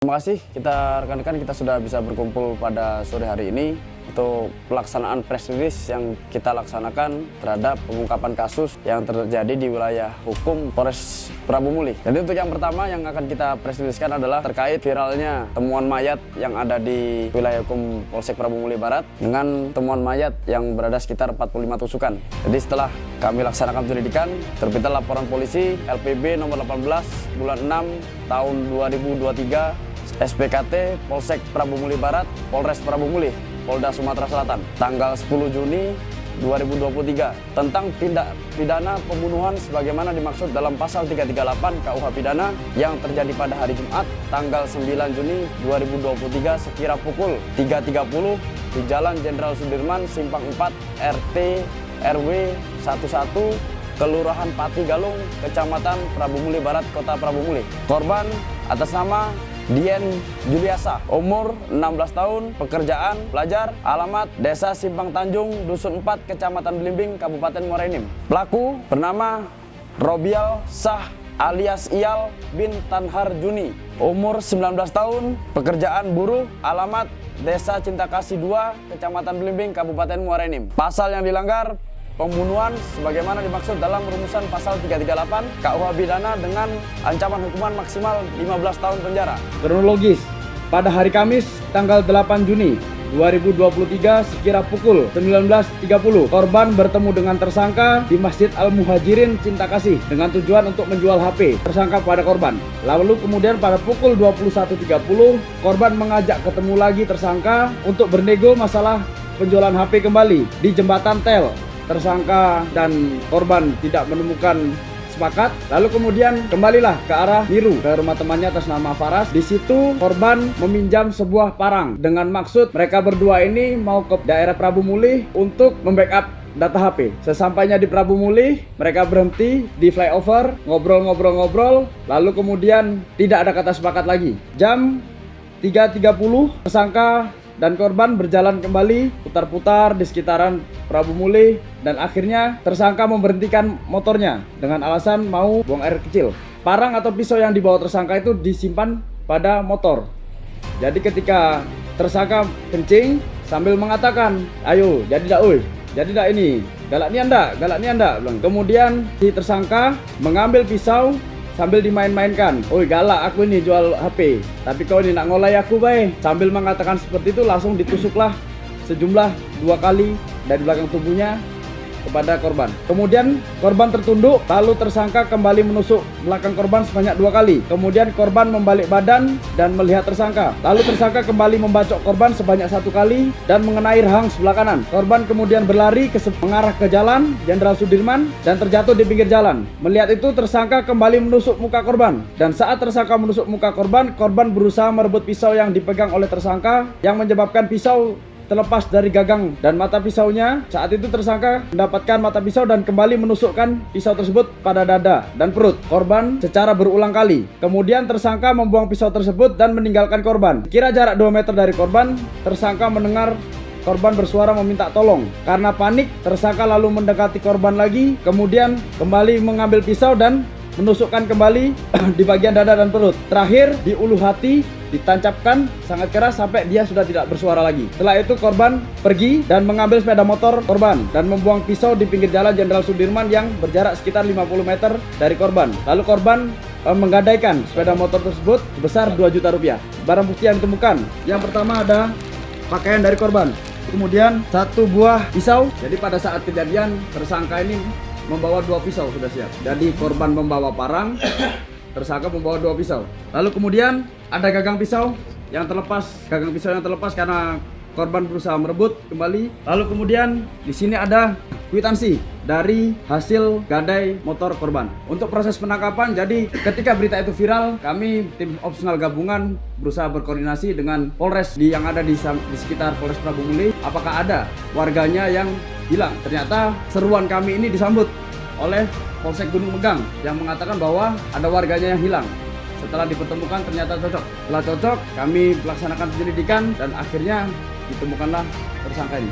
Terima kasih rekan-rekan kita sudah bisa berkumpul pada sore hari ini untuk pelaksanaan press release yang kita laksanakan terhadap pengungkapan kasus yang terjadi di wilayah hukum Polres Prabu Muli. Jadi untuk yang pertama yang akan kita press release-kan adalah terkait viralnya temuan mayat yang ada di wilayah hukum Polsek Prabu Muli Barat dengan temuan mayat yang berada sekitar 45 tusukan. Jadi setelah kami laksanakan penyelidikan, terbitlah laporan polisi LPB nomor 18 bulan 6 tahun 2023 SPKT Polsek Prabu Muli Barat, Polres Prabu Muli, Polda Sumatera Selatan, tanggal 10 Juni 2023 tentang tindak pidana pembunuhan sebagaimana dimaksud dalam pasal 338 KUH Pidana yang terjadi pada hari Jumat tanggal 9 Juni 2023 sekira pukul 3.30 di Jalan Jenderal Sudirman, Simpang 4, RT RW 11, Kelurahan Pati Galung, Kecamatan Prabu Muli Barat, Kota Prabu Muli. Korban atas nama Dian Juliasa, umur 16 tahun, pekerjaan, pelajar, alamat Desa Simpang Tanjung, Dusun 4, Kecamatan Belimbing, Kabupaten Muara Enim. Pelaku bernama Robial Sah alias Iyal bin Tanhar Juni, umur 19 tahun, pekerjaan buruh, alamat Desa Cinta Kasih 2, Kecamatan Belimbing, Kabupaten Muara Enim. Pasal yang dilanggar pembunuhan sebagaimana dimaksud dalam rumusan pasal 338 KUH Pidana dengan ancaman hukuman maksimal 15 tahun penjara. Kronologis, pada hari Kamis tanggal 8 Juni 2023 sekira pukul 19.30 korban bertemu dengan tersangka di Masjid Al-Muhajirin Cinta Kasih dengan tujuan untuk menjual HP tersangka pada korban. Lalu kemudian pada pukul 21.30 korban mengajak ketemu lagi tersangka untuk bernego masalah penjualan HP kembali di Jembatan Tel. Tersangka dan korban tidak menemukan sepakat, lalu kemudian kembalilah ke arah Miru, ke rumah temannya atas nama Faras. Di situ korban meminjam sebuah parang dengan maksud mereka berdua ini mau ke daerah Prabu Muli untuk membackup data HP. Sesampainya di Prabu Muli, mereka berhenti di flyover, ngobrol-ngobrol, lalu kemudian tidak ada kata sepakat lagi. Jam 3.30 tersangka dan korban berjalan kembali putar-putar di sekitaran Prabu Muli dan akhirnya tersangka memberhentikan motornya dengan alasan mau buang air kecil. Parang atau pisau yang dibawa tersangka itu disimpan pada motor. Jadi ketika tersangka kencing sambil mengatakan, "Ayo, jadi dak oi. Jadi dak ini. Galak ni anda." Kemudian si tersangka mengambil pisau sambil dimain-mainkan. "Oi galak aku ini jual HP, tapi kau ini nak ngolai aku bae." Sambil mengatakan seperti itu langsung ditusuklah sejumlah 2 kali dari belakang tubuhnya kepada korban. Kemudian korban tertunduk, lalu tersangka kembali menusuk belakang korban sebanyak 2 kali. Kemudian korban membalik badan dan melihat tersangka. Lalu tersangka kembali membacok korban sebanyak 1 kali dan mengenai rahang sebelah kanan. Korban kemudian berlari mengarah ke Jalan Jenderal Sudirman dan terjatuh di pinggir jalan. Melihat itu tersangka kembali menusuk muka korban. Dan saat tersangka menusuk muka korban, korban berusaha merebut pisau yang dipegang oleh tersangka yang menyebabkan pisau terlepas dari gagang dan mata pisaunya. Saat itu tersangka mendapatkan mata pisau dan kembali menusukkan pisau tersebut pada dada dan perut korban secara berulang kali. Kemudian tersangka membuang pisau tersebut dan meninggalkan korban. Kira jarak 2 meter dari korban, tersangka mendengar korban bersuara meminta tolong. Karena panik, tersangka lalu mendekati korban lagi, kemudian kembali mengambil pisau dan menusukkan kembali di bagian dada dan perut. Terakhir di ulu hati ditancapkan sangat keras sampai dia sudah tidak bersuara lagi. Setelah itu korban pergi dan mengambil sepeda motor korban dan membuang pisau di pinggir Jalan Jenderal Sudirman yang berjarak sekitar 50 meter dari korban. Lalu korban menggadaikan sepeda motor tersebut sebesar 2 juta rupiah. Barang bukti yang ditemukan, yang pertama ada pakaian dari korban, kemudian 1 buah pisau. Jadi pada saat kejadian tersangka ini membawa 2 pisau sudah siap. Jadi korban membawa parang, tersangka membawa 2 pisau. Lalu kemudian ada gagang pisau yang terlepas karena korban berusaha merebut kembali. Lalu kemudian di sini ada kwitansi dari hasil gadai motor korban. Untuk proses penangkapan, jadi ketika berita itu viral, kami tim opsional gabungan berusaha berkoordinasi dengan Polres yang ada di sekitar Polres Prabu Muli. Apakah ada warganya yang hilang? Ternyata seruan kami ini disambut oleh Polsek Gunung Megang yang mengatakan bahwa ada warganya yang hilang. Setelah dipertemukan ternyata cocok. Setelah cocok, kami melaksanakan penyelidikan dan akhirnya ditemukanlah tersangka ini.